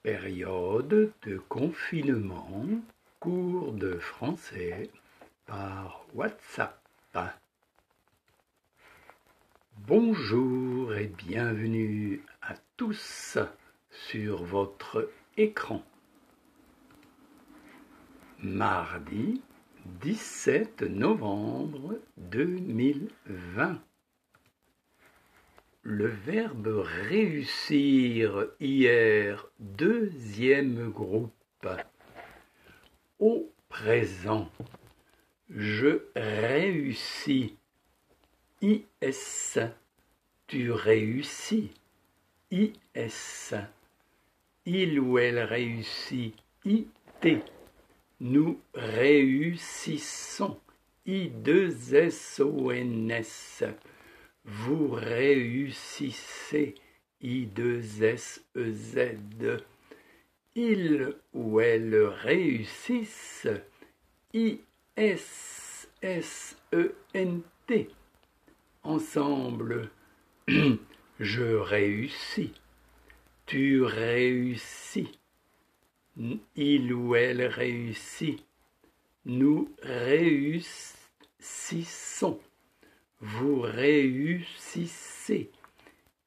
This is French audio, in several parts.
Période de confinement, cours de français par WhatsApp. Bonjour et bienvenue à tous sur votre écran. Mardi 17 novembre 2020. Le verbe réussir hier, deuxième groupe. Au présent, je réussis. IS, tu réussis. IS, il ou elle réussit. IT, nous réussissons. I2SONS, vous réussissez. I2SEZ, il ou elle réussissent. ISSENT, ensemble, je réussis. Tu réussis. Il ou elle réussit. Nous réussissons. Vous réussissez.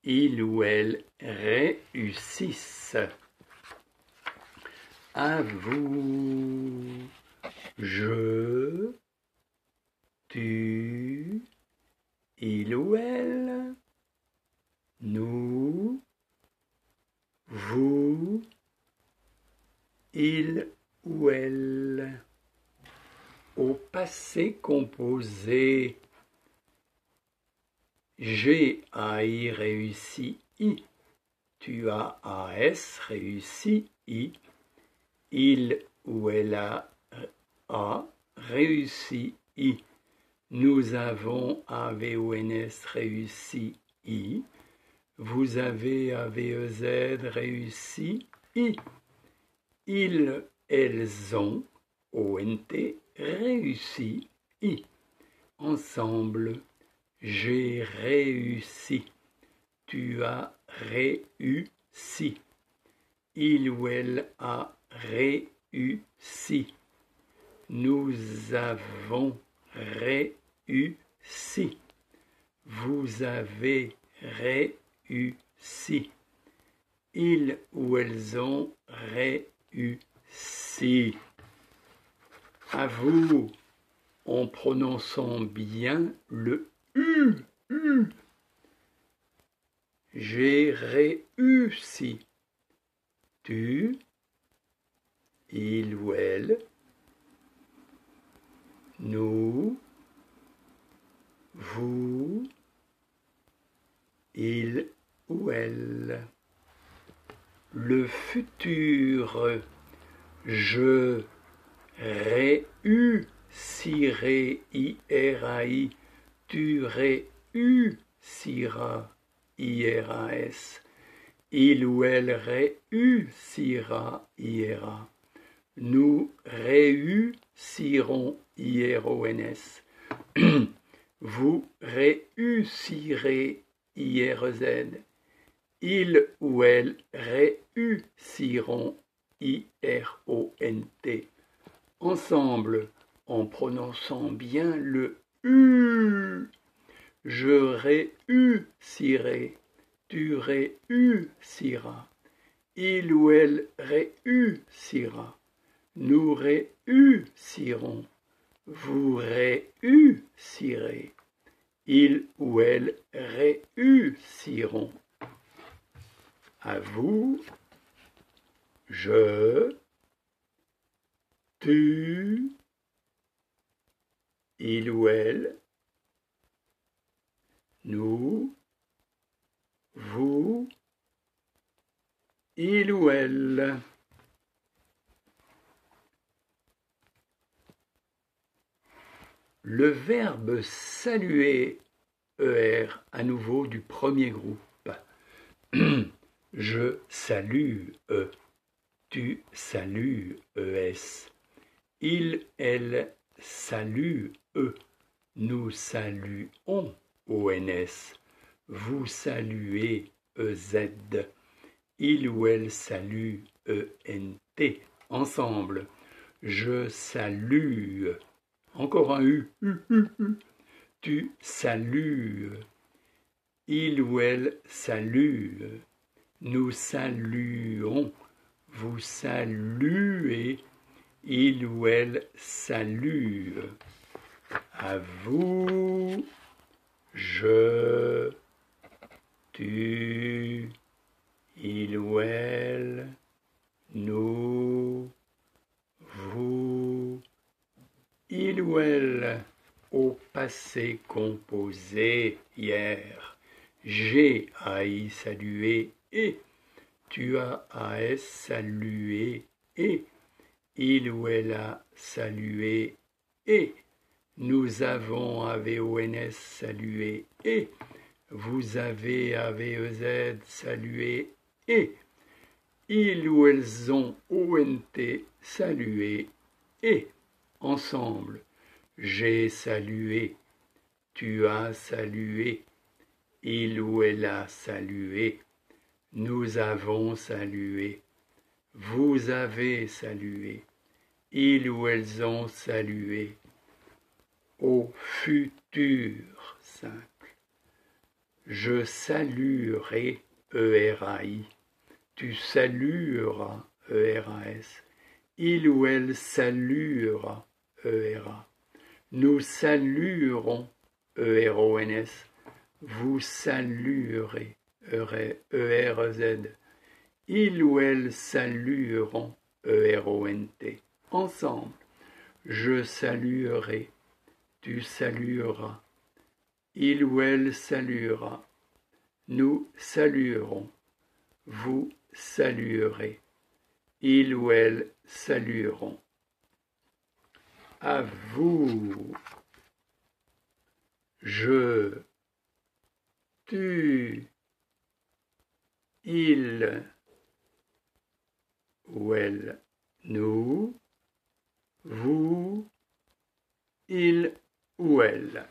Il ou elle réussissent. À vous. Je, tu, il ou elle, nous, vous, il ou elle. Au passé composé, j'ai AI réussi I, tu as AS réussi I, il ou elle a réussi I, nous avons AVONS réussi I, vous avez AVEZ réussi I, ils, elles ont ONT réussi I. Ensemble, j'ai réussi. Tu as réussi. Il ou elle a réussi. Nous avons réussi. Vous avez réussi. Ils ou elles ont réussi. À vous, en prononçant bien le U. J'ai réussi. Tu, il ou elle, nous, vous, il ou elle. Le futur, je réussirai, IRAI, tu réussiras, IRAS, il ou elle réussira, IRA, nous réussirons, IRONS, vous réussirez, IRZ, il ou elle réussiront, IRONT. Ensemble, en prononçant bien le U, je réussirai, tu réussiras, il ou elle réussira, nous réussirons, vous réussirez, il ou elle réussiront. À vous, je, tu, il ou elle, nous, vous, il ou elle. Le verbe saluer, ER, à nouveau du premier groupe. Je salue, E. Tu salues, ES. Il, elle salue, E. Nous saluons, ONS. Vous saluez, EZ. Il ou elle salue, E-N-T. Ensemble. Je salue. Encore un U. Tu salues. Il ou elle salue. Nous saluons. Vous saluez. Il ou elle salue. À vous. Je. Tu. Il ou elle. Nous. Vous. Il ou elle. Au passé composé hier. J'ai à y saluer et. Tu as à S saluer et. Il ou elle a salué et. Nous avons AVONS salué et. Vous avez AVEZ salué et. Ils ou elles ont ONT salué et. Ensemble, j'ai salué. Tu as salué. Il ou elle a salué. Nous avons salué. Vous avez salué. Ils ou elles ont salué. Au futur simple. Je saluerai, E-R-A-I. Tu salueras, E-R-A-S. Il ou elle saluera, E-R-A. Nous saluerons, E-R-O-N-S. Vous saluerez, E-R-Z. Il ou elle salueront, E-R-O-N-T. Ensemble, je saluerai, tu salueras. Il ou elle saluera. Nous saluerons. Vous saluerez. Il ou elle salueront. À vous. Je. Tu. Il ou elle. Nous. Vous. Il ou elle.